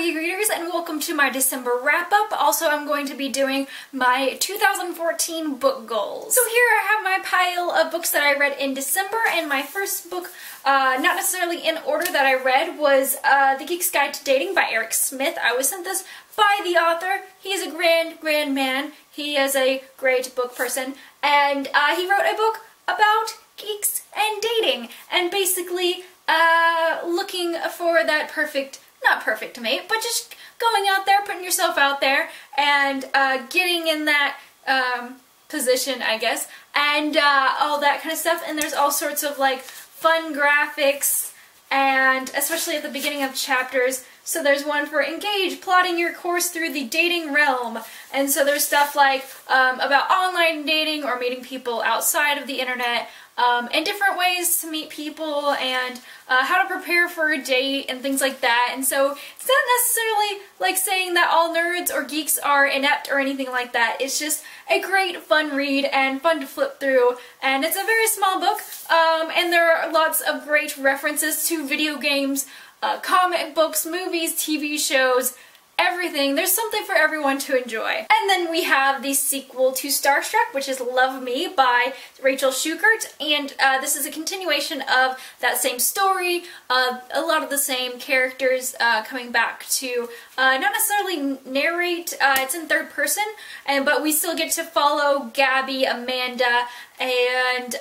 happy readers, and welcome to my December wrap-up. Also, I'm going to be doing my 2014 book goals. So here I have my pile of books that I read in December, and my first book, not necessarily in order that I read, was The Geek's Guide to Dating by Eric Smith. I was sent this by the author. He's a grand man. He is a great book person, and he wrote a book about geeks and dating, and basically looking for that not perfect mate, but just going out there, putting yourself out there, and getting in that position, I guess, and all that kind of stuff. And there's all sorts of like fun graphics, and especially at the beginning of chapters. So there's one for engage, plotting your course through the dating realm. And so there's stuff like about online dating or meeting people outside of the internet, and different ways to meet people, and how to prepare for a date and things like that. And so it's not necessarily like saying that all nerds or geeks are inept or anything like that. It's just a great fun read and fun to flip through, and it's a very small book, and there are lots of great references to video games, comic books, movies, TV shows, everything. There's something for everyone to enjoy. And then we have the sequel to Starstruck, which is Love Me by Rachel Schugert, and this is a continuation of that same story, a lot of the same characters coming back to not necessarily narrate, it's in third person, but we still get to follow Gabby, Amanda, and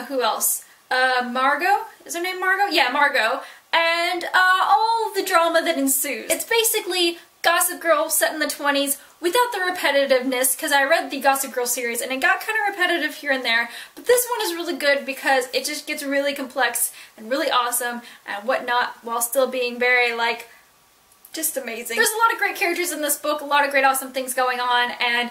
who else? Margot? Is her name Margot? Yeah, Margot. And all the drama that ensues. It's basically Gossip Girl set in the 20s without the repetitiveness, because I read the Gossip Girl series and it got kind of repetitive here and there, but this one is really good because it just gets really complex and really awesome and whatnot, while still being very, like, just amazing. There's a lot of great characters in this book, a lot of great awesome things going on, and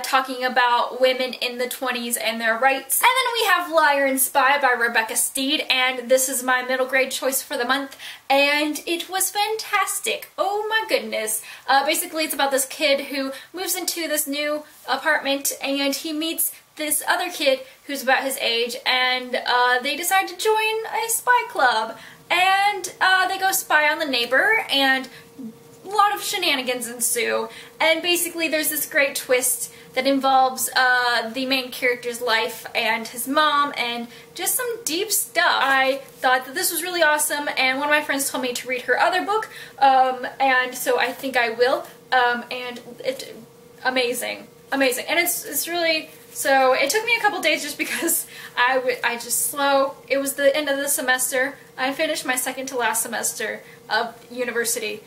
talking about women in the 20s and their rights. And then we have Liar and Spy by Rebecca Steed, and this is my middle grade choice for the month, and it was fantastic. Oh my goodness. Basically it's about this kid who moves into this new apartment, and he meets this other kid who's about his age, and they decide to join a spy club. And they go spy on the neighbor, and a lot of shenanigans ensue. And basically there's this great twist that involves the main character's life and his mom, and just some deep stuff. I thought that this was really awesome, and one of my friends told me to read her other book, and so I think I will. And it's amazing. Amazing. And it's really... So it took me a couple days just because I just slow. It was the end of the semester. I finished my second to last semester of university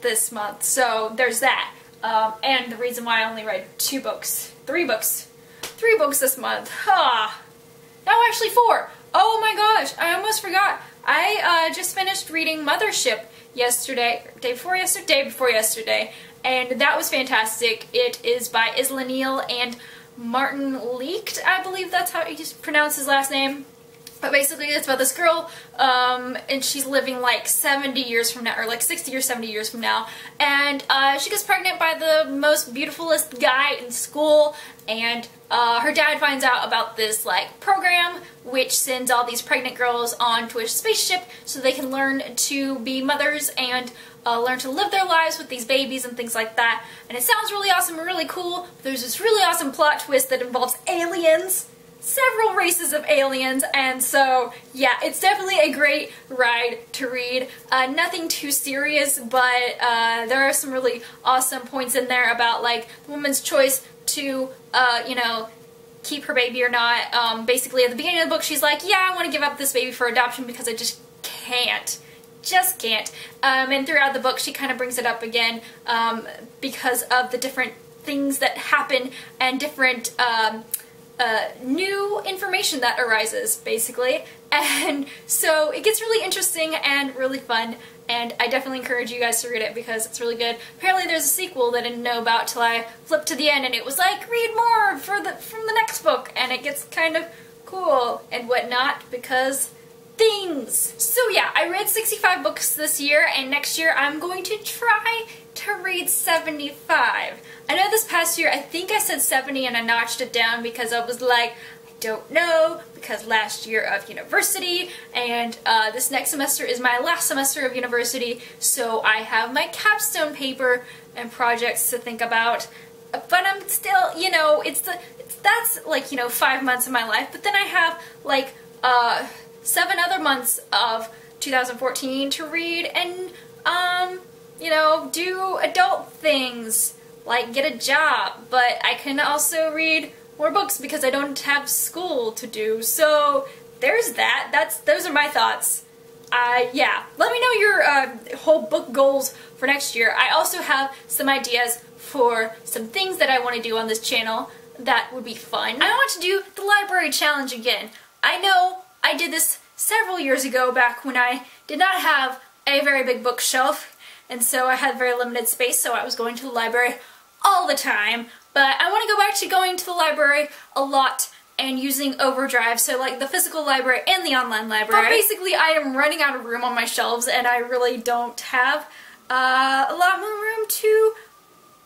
this month. So there's that. And the reason why I only read three books this month. No, actually 4. Oh my gosh, I almost forgot. I just finished reading Mothership day before yesterday, and that was fantastic. It is by Isla Neal and Martin Leaked, I believe that's how you pronounce his last name. But basically it's about this girl, and she's living like 70 years from now, or like 60 or 70 years from now, and she gets pregnant by the most beautifulest guy in school, and her dad finds out about this like program which sends all these pregnant girls onto a spaceship so they can learn to be mothers and learn to live their lives with these babies and things like that. And it sounds really awesome and really cool. There's this really awesome plot twist that involves aliens, several races of aliens, and so yeah, it's definitely a great ride to read. Nothing too serious, but there are some really awesome points in there about like the woman's choice to you know, keep her baby or not. Basically at the beginning of the book she's like, yeah, I want to give up this baby for adoption because I just can't. And throughout the book she kind of brings it up again because of the different things that happen and different new information that arises, basically. And so it gets really interesting and really fun, and I definitely encourage you guys to read it because it's really good. Apparently there's a sequel that I didn't know about till I flipped to the end, and it was like, read more from the next book, and it gets kind of cool and whatnot because things. So yeah, I read 65 books this year, and next year I'm going to try to read 75. I know this past year I think I said 70 and I notched it down because I was like, I don't know because last year of university, and this next semester is my last semester of university, so I have my capstone paper and projects to think about. But I'm still, you know, that's like, you know, 5 months of my life, but then I have like 7 other months of 2014 to read and you know, do adult things like get a job, but I can also read more books because I don't have school to do. So there's that. Those are my thoughts. Yeah, let me know your whole book goals for next year. I also have some ideas for some things that I want to do on this channel that would be fun. I want to do the library challenge again. I know I did this several years ago back when I did not have a very big bookshelf, and so I had very limited space, so I was going to the library all the time. But I want to go back to going to the library a lot and using Overdrive, so like the physical library and the online library. But basically I am running out of room on my shelves and I really don't have a lot more room to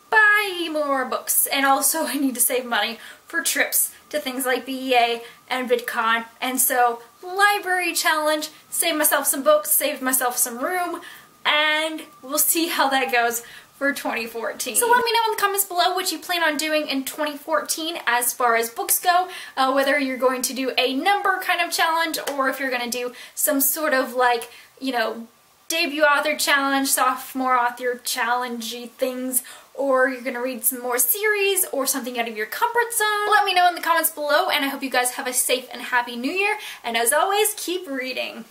buy more books. And also I need to save money for trips to things like BEA and VidCon, and so library challenge, save myself some books, save myself some room, and we'll see how that goes for 2014. So let me know in the comments below what you plan on doing in 2014 as far as books go, whether you're going to do a number kind of challenge or if you're going to do some sort of like, you know, debut author challenge, sophomore author challenge-y things, or you're going to read some more series or something out of your comfort zone. Let me know in the comments below, and I hope you guys have a safe and happy new year, and as always, keep reading.